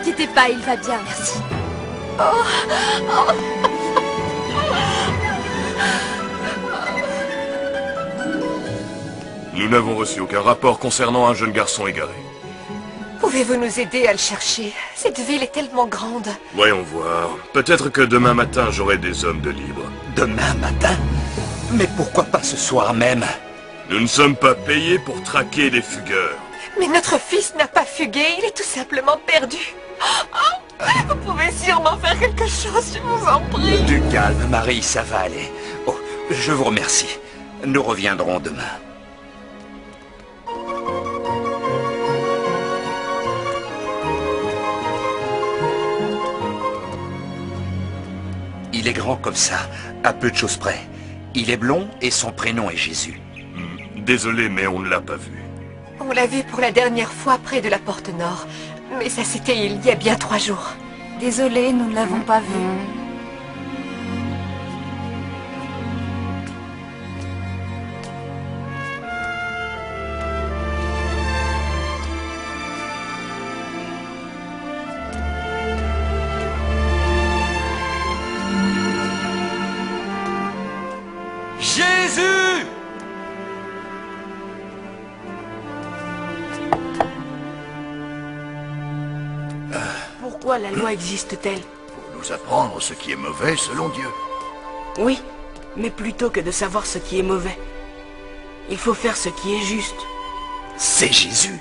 inquiétez pas, il va bien, merci. Nous n'avons reçu aucun rapport concernant un jeune garçon égaré. Pouvez-vous nous aider à le chercher? Cette ville est tellement grande. Voyons voir. Peut-être que demain matin, j'aurai des hommes de libre. Demain matin? Mais pourquoi pas ce soir même? Nous ne sommes pas payés pour traquer des fugueurs. Mais notre fils n'a pas fugué, il est tout simplement perdu. Vous pouvez sûrement faire quelque chose, je vous en prie. Du calme, Marie, ça va aller. Oh, je vous remercie. Nous reviendrons demain. Il est grand comme ça, à peu de choses près. Il est blond et son prénom est Jésus. Désolé, mais on ne l'a pas vu. On l'a vu pour la dernière fois près de la porte nord. Mais ça c'était il y a bien 3 jours. Désolée, nous ne l'avons pas vu. Jésus! Pourquoi la loi existe-t-elle? Pour nous apprendre ce qui est mauvais selon Dieu. Oui, mais plutôt que de savoir ce qui est mauvais, il faut faire ce qui est juste. C'est Jésus!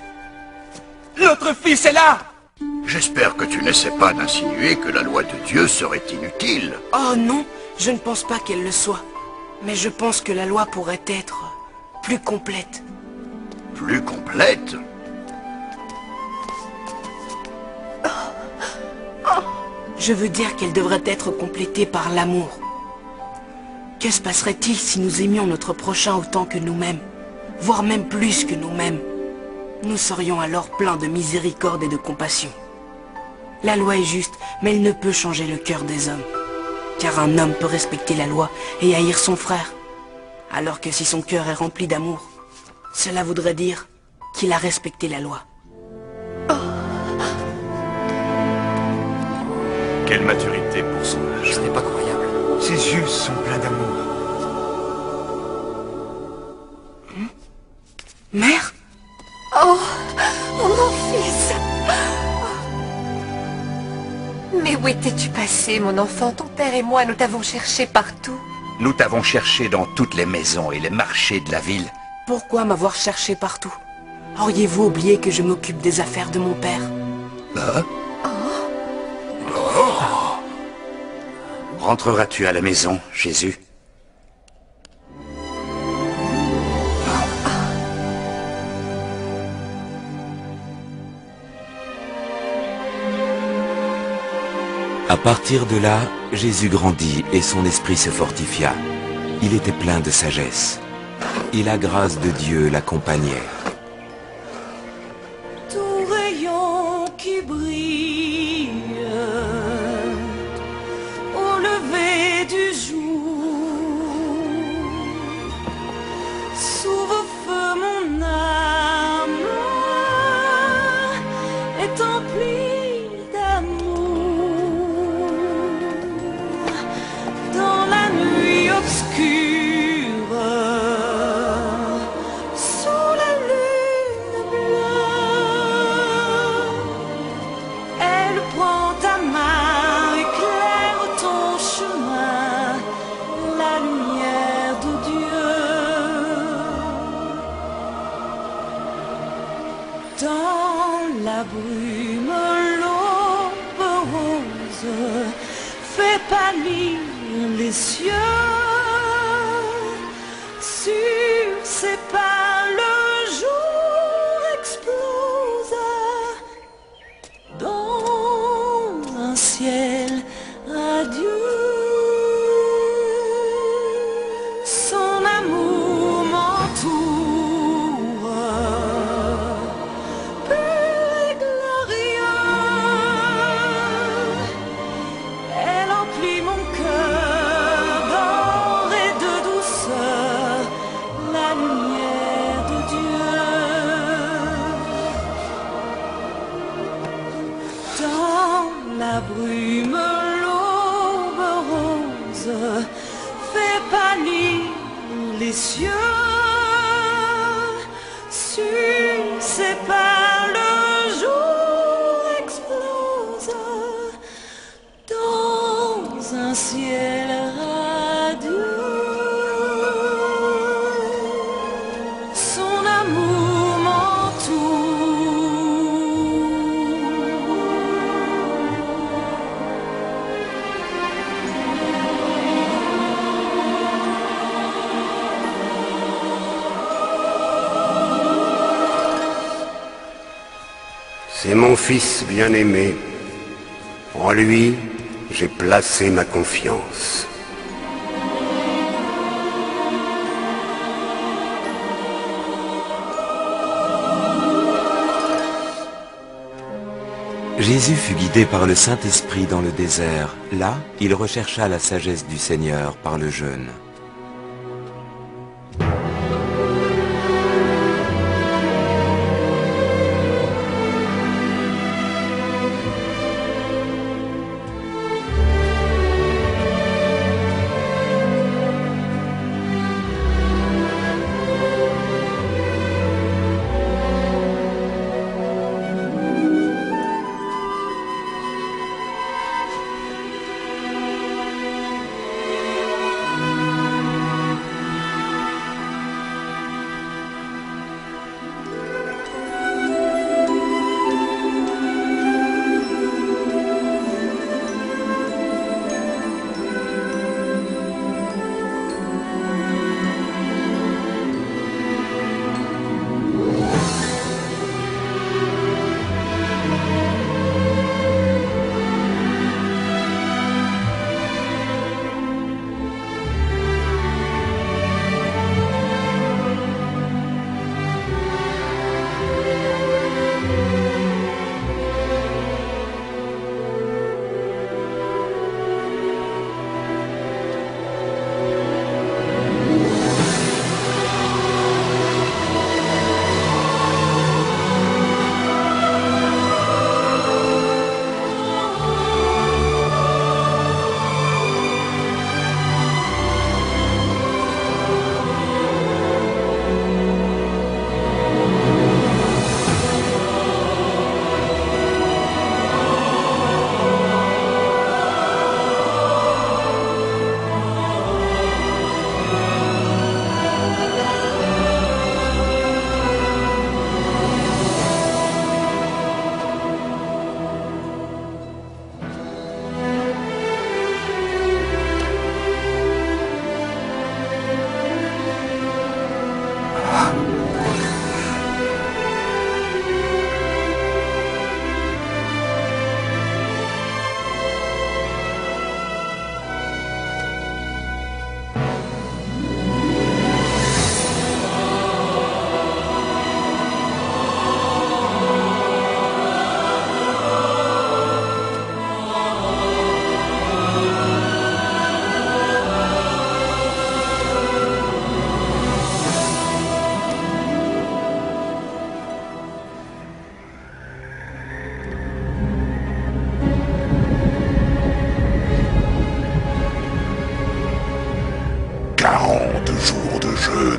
Notre fils est là! J'espère que tu n'essaies pas d'insinuer que la loi de Dieu serait inutile. Oh non, je ne pense pas qu'elle le soit. Mais je pense que la loi pourrait être plus complète. Plus complète? Je veux dire qu'elle devrait être complétée par l'amour. Que se passerait-il si nous aimions notre prochain autant que nous-mêmes, voire même plus que nous-mêmes? Nous serions alors pleins de miséricorde et de compassion. La loi est juste, mais elle ne peut changer le cœur des hommes. Car un homme peut respecter la loi et haïr son frère. Alors que si son cœur est rempli d'amour, cela voudrait dire qu'il a respecté la loi. Quelle maturité pour son âge. Ce n'est pas croyable. Ses yeux sont pleins d'amour. Mère? Oh, mon fils! Mais où étais-tu passé, mon enfant? Ton père et moi, nous t'avons cherché partout. Nous t'avons cherché dans toutes les maisons et les marchés de la ville. Pourquoi m'avoir cherché partout? Auriez-vous oublié que je m'occupe des affaires de mon père? Rentreras-tu à la maison, Jésus? À partir de là, Jésus grandit et son esprit se fortifia. Il était plein de sagesse. Et la grâce de Dieu l'accompagnait. Tout rayon qui brille au lever du jour s'ouvre feu mon âme est emplie d'amour dans la nuit obscure. Dans la brume, l'aube rose fait pâlir les cieux. Sur ses pas, le jour explose dans un ciel radieux. Son amour m'entoure. Mon cœur dans C'est mon fils bien-aimé. En lui, j'ai placé ma confiance. Jésus fut guidé par le Saint-Esprit dans le désert. Là, il rechercha la sagesse du Seigneur par le jeûne.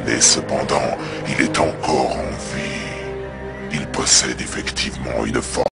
Et cependant, il est encore en vie. Il possède effectivement une forme